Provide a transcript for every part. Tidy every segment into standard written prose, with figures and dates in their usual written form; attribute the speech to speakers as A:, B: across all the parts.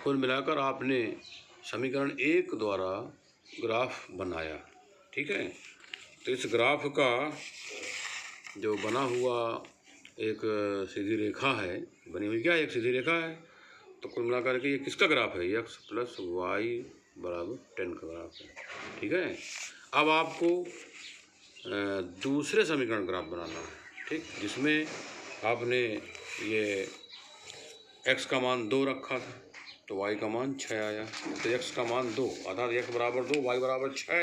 A: कुल मिलाकर आपने समीकरण 1 द्वारा ग्राफ बनाया, ठीक है। तो इस ग्राफ का जो बना हुआ एक सीधी रेखा है, बनी हुई क्या है, एक सीधी रेखा है। तो कुल मिलाकर के ये किसका ग्राफ है, x + y = 10 का ग्राफ है, ठीक है। अब आपको दूसरे समीकरण ग्राफ बनाना है, ठीक, जिसमें आपने ये x का मान 2 रखा था तो y का मान 6 आया। तो x का मान 2 अर्थात x = 2 y = 6।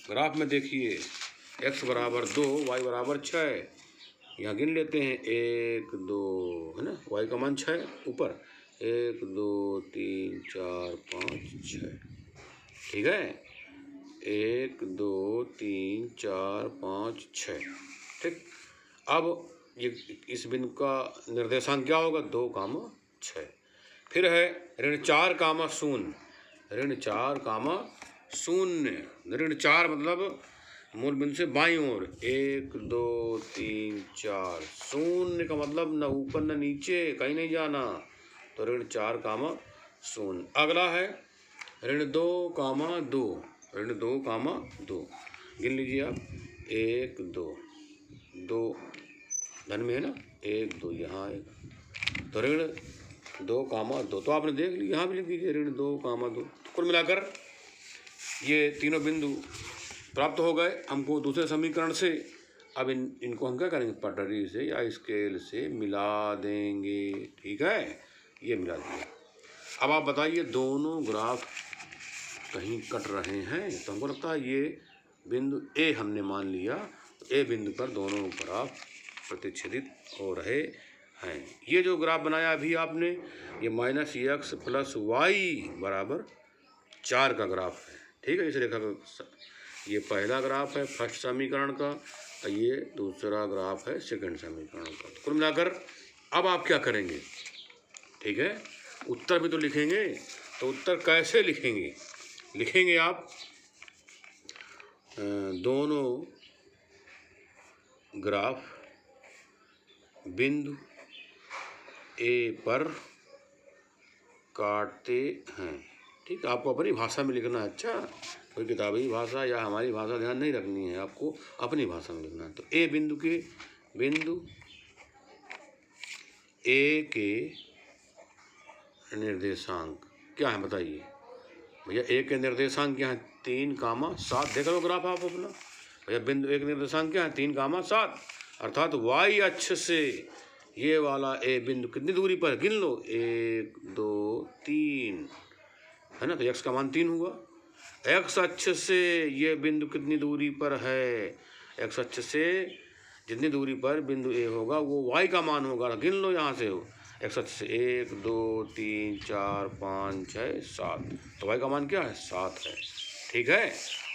A: ग्राफ में देखिए x = 2 y = 6। यहाँ गिन लेते हैं 1 2, है ना, y का मान 6 ऊपर 1 2 3 4 5 6, ठीक है। 1 2 3 4 5 6, ठीक। अब ये इस बिंदु का निर्देशांक क्या होगा, 2, 6। फिर है -4, 0, -4, 0। -4 मतलब मूल बिंदु से बाईं ओर 1 2 3 4। 0 का मतलब न ऊपर न नीचे, कहीं नहीं जाना। तो -4, 0। अगला है -2, 2, -2, 2। गिन लीजिए आप 1 2 2 धन में है ना, 1 2 यहाँ आएगा। तो -2, 2 तो आपने देख लिया, यहाँ भी लिख दीजिए -2, 2। कुल मिलाकर ये तीनों बिंदु प्राप्त हो गए हमको दूसरे समीकरण से। अब इनको हम क्या करेंगे, पटरी से या स्केल से मिला देंगे, ठीक है। ये मिला दिया। अब आप बताइए दोनों ग्राफ कहीं कट रहे हैं, तो हमको लगता है ये बिंदु ए हमने मान लिया। ए बिंदु पर दोनों ग्राफ प्रतिच्छेदित हो रहे हैं। ये जो ग्राफ बनाया अभी आपने, ये -x + y = 4 का ग्राफ है, ठीक है। इस रेखा का ये पहला ग्राफ है फर्स्ट समीकरण का, और ये दूसरा ग्राफ है सेकंड समीकरण का। तो कुल मिलाकर अब आप क्या करेंगे, ठीक है, उत्तर भी तो लिखेंगे। तो उत्तर कैसे लिखेंगे, लिखेंगे आप दोनों ग्राफ बिंदु ए पर काटते हैं, ठीक। आपको अपनी भाषा में लिखना है, अच्छा, कोई किताबी भाषा या हमारी भाषा ध्यान नहीं रखनी है, आपको अपनी भाषा में लिखना है। तो बिंदु ए के निर्देशांक क्या है बताइए भैया। ए के निर्देशांक क्या है, 3, 7। देख लो ग्राफ आप अपना भैया। बिंदु ए के निर्देशांक क्या है, 3, 7। अर्थात y अक्ष से ये वाला ए बिंदु कितनी दूरी पर, गिन लो 1 2 3, है ना। तो x का मान 3 हुआ। x अक्ष से ये बिंदु कितनी दूरी पर है, x अक्ष से जितनी दूरी पर बिंदु ए होगा वो y का मान होगा, गिन लो यहाँ से। x अक्ष से 1 2 3 4 5 6 7, तो y का मान क्या है, 7 है, ठीक है।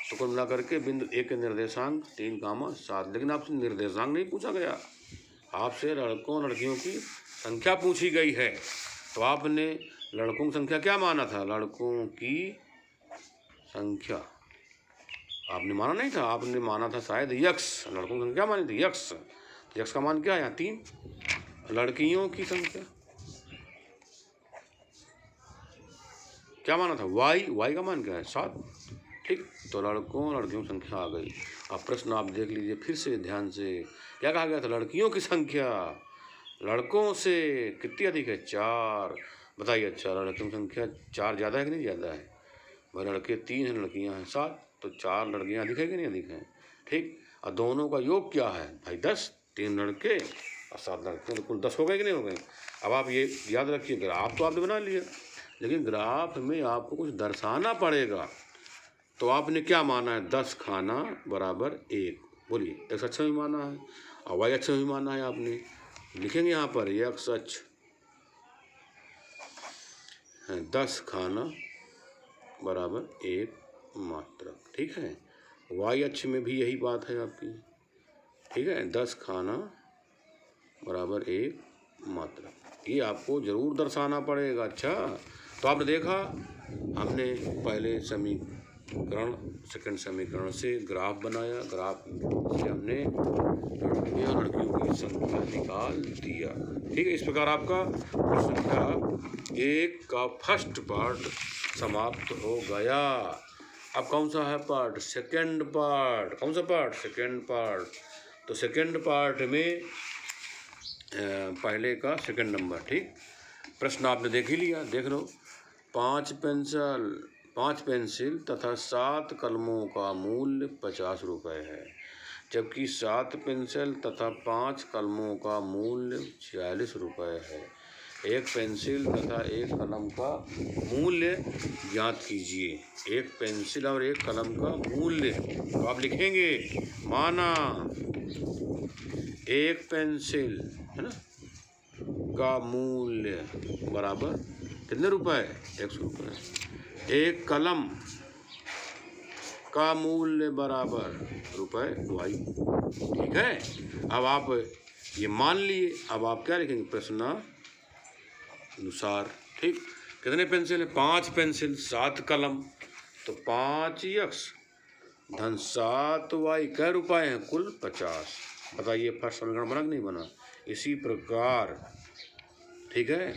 A: तो कुल मिला करके बिंदु ए के निर्देशांक 3, 7। लेकिन आपसे निर्देशांक नहीं पूछा गया, आपसे लड़कों लड़कियों की संख्या पूछी गई है। तो आपने लड़कों की संख्या क्या माना था, लड़कों की संख्या आपने माना नहीं था, आपने माना था शायद यक्स। लड़कों की संख्या मानी थी यक्स। यक्स का मान क्या है यहाँ, 3। लड़कियों की संख्या क्या माना था, y का मान क्या है, 7, ठीक। तो लड़कों लड़कियों की संख्या आ गई। अब प्रश्न आप देख लीजिए फिर से ध्यान से, क्या कहा गया था, लड़कियों की संख्या लड़कों से कितनी अधिक है, 4। बताइए, अच्छा लड़कियों की संख्या 4 ज़्यादा है कि नहीं ज़्यादा है, भाई लड़के 3 हैं लड़कियां हैं 7, तो 4 लड़कियां अधिक है कि नहीं अधिक हैं, ठीक। और दोनों का योग क्या है भाई, 10। 3 लड़के और 7 लड़के, तो कुल 10 हो गए कि नहीं हो गए। अब आप ये याद रखिए, ग्राफ तो आपने बना लिया, लेकिन ग्राफ में आपको कुछ दर्शाना पड़ेगा। तो आपने क्या माना है, 10 खाना = 1। बोलिए, x अक्ष भी माना है और y अक्ष भी माना है आपने। लिखेंगे यहाँ पर x अक्ष 10 खाना = 1 मात्रक, ठीक है। y अक्ष में भी यही बात है आपकी, ठीक है, 10 खाना = 1 मात्रक। ये आपको जरूर दर्शाना पड़ेगा। अच्छा, तो आपने देखा हमने पहले समीकरण, सेकंड समीकरण से ग्राफ बनाया, ग्राफ से हमने लड़के और लड़कियों की संख्या निकाल दिया। ठीक है, इस प्रकार आपका संख्या 1 का फर्स्ट पार्ट समाप्त हो गया। अब कौन सा है पार्ट? Second part. कौन सा पार्ट? Second part. तो सेकंड पार्ट में पहले का सेकंड नंबर। ठीक, प्रश्न आपने देख ही लिया, देख लो। 5 पेंसिल तथा 7 कलमों का मूल्य 50 रुपये है, जबकि 7 पेंसिल तथा 5 कलमों का मूल्य 46 रुपये है। एक पेंसिल तथा एक कलम का मूल्य ज्ञात कीजिए। एक पेंसिल और एक कलम का मूल्य तो आप लिखेंगे, माना एक पेंसिल है ना का मूल्य बराबर कितने रुपए? 100 रुपये। एक कलम का मूल्य बराबर रुपए y। ठीक है, अब आप ये मान लिए। अब आप क्या लिखेंगे? प्रश्न अनुसार। ठीक, कितने पेंसिल है? 5 पेंसिल 7 कलम, तो 5x धन 7y कै रुपए हैं? कुल 50। बताइए फर्स्ट समीकरण बना कि नहीं बना? इसी प्रकार ठीक है,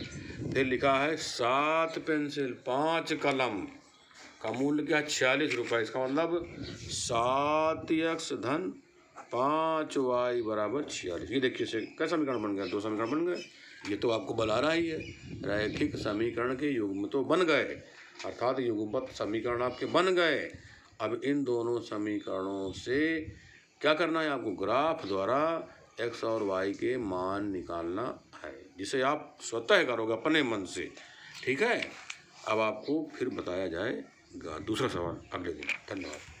A: फिर लिखा है 7 पेंसिल 5 कलम का मूल्य क्या? 46 रुपये। इसका मतलब 7x धन 5y बराबर 46। ये देखिए से क्या समीकरण बन गया? 2 समीकरण बन गए। ये तो आपको बता रहा ही है, रैखिक समीकरण के युग्म तो बन गए, अर्थात युग्मबद्ध समीकरण आपके बन गए। अब इन दोनों समीकरणों से क्या करना है आपको? ग्राफ द्वारा x और y के मान निकालना है, जिसे आप स्वतः करोगे अपने मन से। ठीक है, अब आपको फिर बताया जाएगा दूसरा सवाल अगले दिन। धन्यवाद।